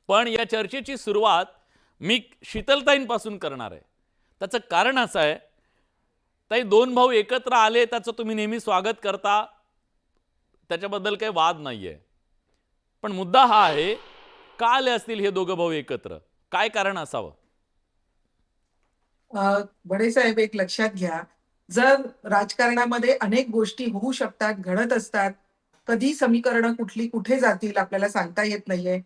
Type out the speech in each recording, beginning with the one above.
पण या चर्चेची सुरुवात मी शीतलताईंपासून करणार आहे. त्याचं कारण असं आहे, ताई दोन भाऊ एकत्र आले त्याचं तुम्ही नेहमी स्वागत करता, त्याच्याबद्दल काही वाद नाहीये. पण मुद्दा हा आहे, का आले असतील हे दोघं भाऊ एकत्र? काय कारण असावं? बडे साहेब एक लक्षात घ्या, जर राजकारणामध्ये अनेक गोष्टी होऊ शकतात, घडत असतात. कधी समीकरणं कुठली कुठे जातील आपल्याला सांगता येत नाहीये.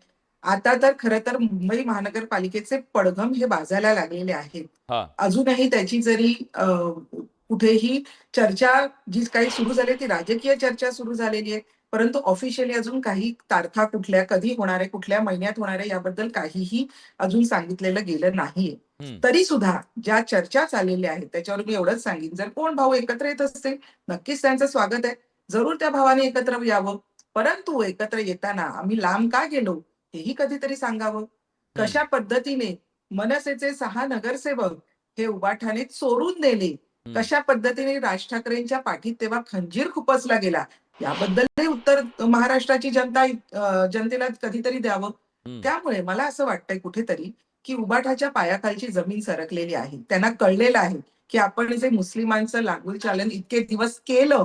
आता तर खरं तर मुंबई महानगरपालिकेचे पडघम हे वाजायला लागलेले आहेत. हा. अजूनही त्याची जरी कुठेही चर्चा जी काही सुरू झाली ती राजकीय चर्चा सुरू झालेली आहे. परंतु ऑफिशियली अजून काही तारखा कुठल्या, कधी होणार आहे, कुठल्या महिन्यात होणार आहे याबद्दल काहीही अजून सांगितलेलं गेलं नाहीये. हम्म. तरी सुद्धा ज्या चर्चा चाललेल्या आहेत त्याच्यावर मी एवढंच सांगेन, जर कोण भाऊ एकत्र येत असतील नक्कीच त्यांचं स्वागत आहे. जरूर त्या भावाने एकत्र यावं. परंतु एकत्र येताना आम्ही लांब का गेलो हेही कधीतरी सांगावं. हम्म. कशा पद्धतीने मनसेचे 6 नगरसेवक हे उबाठाने चोरून नेले, हम्म. कशा पद्धतीने राज ठाकरेंच्या पाठीत तेव्हा खंजीर खुपसला गेला, याबद्दलही उत्तर महाराष्ट्राची जनतेला कधीतरी द्यावं. हम्म. त्यामुळे मला असं वाटतंय कुठेतरी, की उबाठाच्या पायाखालची जमीन सरकलेली आहे. त्यांना कळलेलं आहे, की आपण जे मुस्लिमांचं लागू चालन इतके दिवस केलं,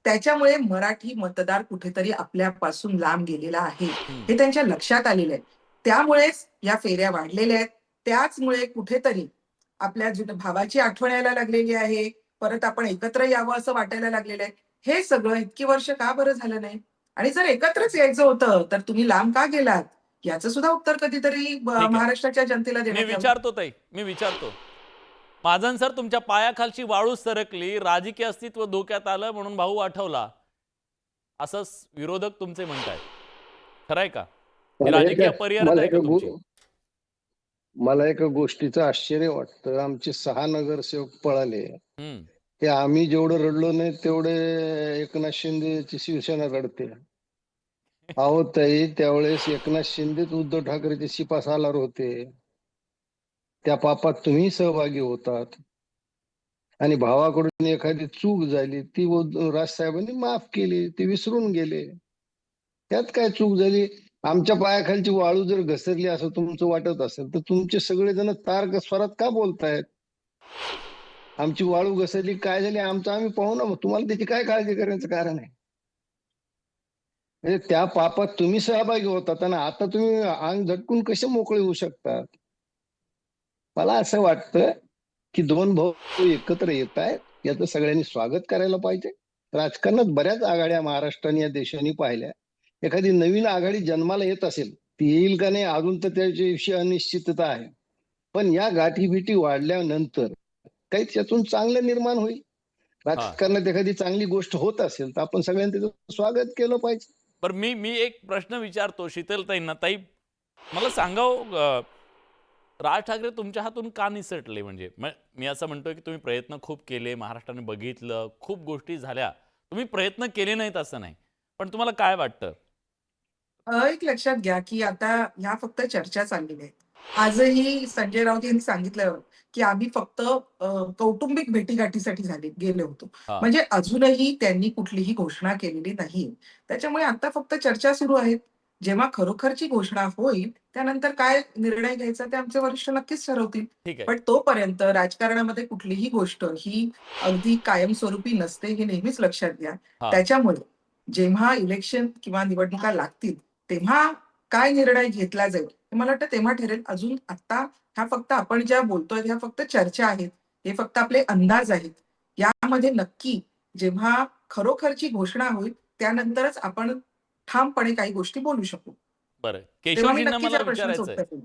त्याच्यामुळे मराठी मतदार कुठेतरी आपल्यापासून लांब गेलेला आहे. हम्म. हे त्यांच्या लक्षात आलेलं आहे. त्यामुळेच या फेऱ्या वाढलेल्या आहेत. त्याचमुळे कुठेतरी आपल्या भावाची आठवण यायला लागलेली आहे. परत आपण एकत्र यावं असं वाटायला लागलेलं आहे. हे सगळं इतकी वर्ष का बरं झालं नाही? आणि जर एकत्रच यायचं होतं, तर तुम्ही लांब का गेलात? याचं सुद्धा उत्तर कधीतरी ठीक आहे, महाराष्ट्राच्या जनतेला मी देण्यात यावं. विचारतो ताई, मी विचारतो. महाजन सर, तुमच्या पायाखालची वाळू सरकली, राजकीय अस्तित्व धोक्यात आलं म्हणून भाऊ आठवला, असं विरोधक तुमचे म्हणतायत. खरंय का? ही मला राजकीय एका परियरता मला आहे का एका तुमची? मला एका गोष्टीचं आश्चर्य वाटतं. आमचे 6 नगरसेवक पळाले. हम्म. ते आम्ही जेवढं रडलो नाही तेवढे एकनाथ शिंदेची शिवसेना रडते. अहो ताई, त्यावेळेस एकनाथ शिंदेच उद्धव ठाकरेचे शिपासालार होते. त्या पापात तुम्ही सहभागी होतात. आणि भावाकडून एखादी चूक झाली ती राजसाहेबांनी माफ केली, ती विसरून गेले. त्यात काय चूक झाली? आमच्या पायाखालची वाळू जर घसरली असं तुमचं वाटत असेल तर तुमचे सगळेजण तार्क स्वरात का बोलतायत? आमची वाळू घसरली, काय झाली आमचं आम्ही पाहू ना. मग तुम्हाला त्याची काय काळजी करण्याचं कारण आहे? म्हणजे त्या पापात तुम्ही सहभागी होतात आणि आता तुम्ही अंग झटकून कसे मोकळे होऊ शकतात? मला असं वाटतं की दोन भाऊ एकत्र येत आहेत, याचं सगळ्यांनी स्वागत करायला पाहिजे. राजकारणात बऱ्याच आघाड्या महाराष्ट्राने या देशाने पाहिल्या. एखादी नवीन आघाडी जन्माला येत असेल, ती येईल का नाही अजून तर त्याच्याविषयी अनिश्चितता आहे. पण या गाठीभिटी वाढल्यानंतर काही त्यातून चांगलं निर्माण होईल. हा. राजकारणात एखादी चांगली गोष्ट होत असेल तर आपण सगळ्यांनी त्याचं स्वागत केलं पाहिजे. पण मी एक प्रश्न विचारतो शीतलताईंना. ताई, मला सांगाव, राज ठाकरे तुमच्या हातून का निसटले? म्हणजे मी असं म्हणतोय की तुम्ही प्रयत्न खूप केले, महाराष्ट्राने बघितलं, खूप गोष्टी झाल्या, तुम्ही प्रयत्न केले नाहीत असं नाही, पण तुम्हाला काय वाटतं? एक लक्षात घ्या, की आता ह्या फक्त चर्चा चाललेल्या आहेत. आजही संजय राऊत यांनी सांगितलं, की आम्ही फक्त कौटुंबिक भेटीगाठीसाठी गेलो होतो. हा. म्हणजे अजूनही त्यांनी कुठलीही घोषणा केलेली नाहीये. त्याच्यामुळे आता फक्त चर्चा सुरू आहेत. जेव्हा खरोखरची घोषणा होईल, त्यानंतर काय निर्णय घ्यायचा ते आमचे वरिष्ठ नक्कीच ठरवतील. ठीक आहे. पण तोपर्यंत राजकारणामध्ये कुठलीही गोष्ट ही अगदी कायमस्वरूपी नसते, हे नेहमीच लक्षात घ्या. हा. त्याच्यामुळे जेव्हा इलेक्शन किंवा निवडणुका लागतील, तेव्हा काय निर्णय घेतला जाईल हे मला वाटतं तेव्हा ठरेल. अजून आता ह्या फक्त आपण ज्या बोलतोय ह्या फक्त चर्चा आहेत. हे फक्त आपले अंदाज आहेत. यामध्ये नक्की जेव्हा खरोखरची घोषणा होईल त्यानंतरच आपण ठामपणे काही गोष्टी बोलू शकू. बरं, तेव्हा मी केशवजींना नक्कीच मला या प्रश्नाचं विचारायचंय. उत्तर देईन.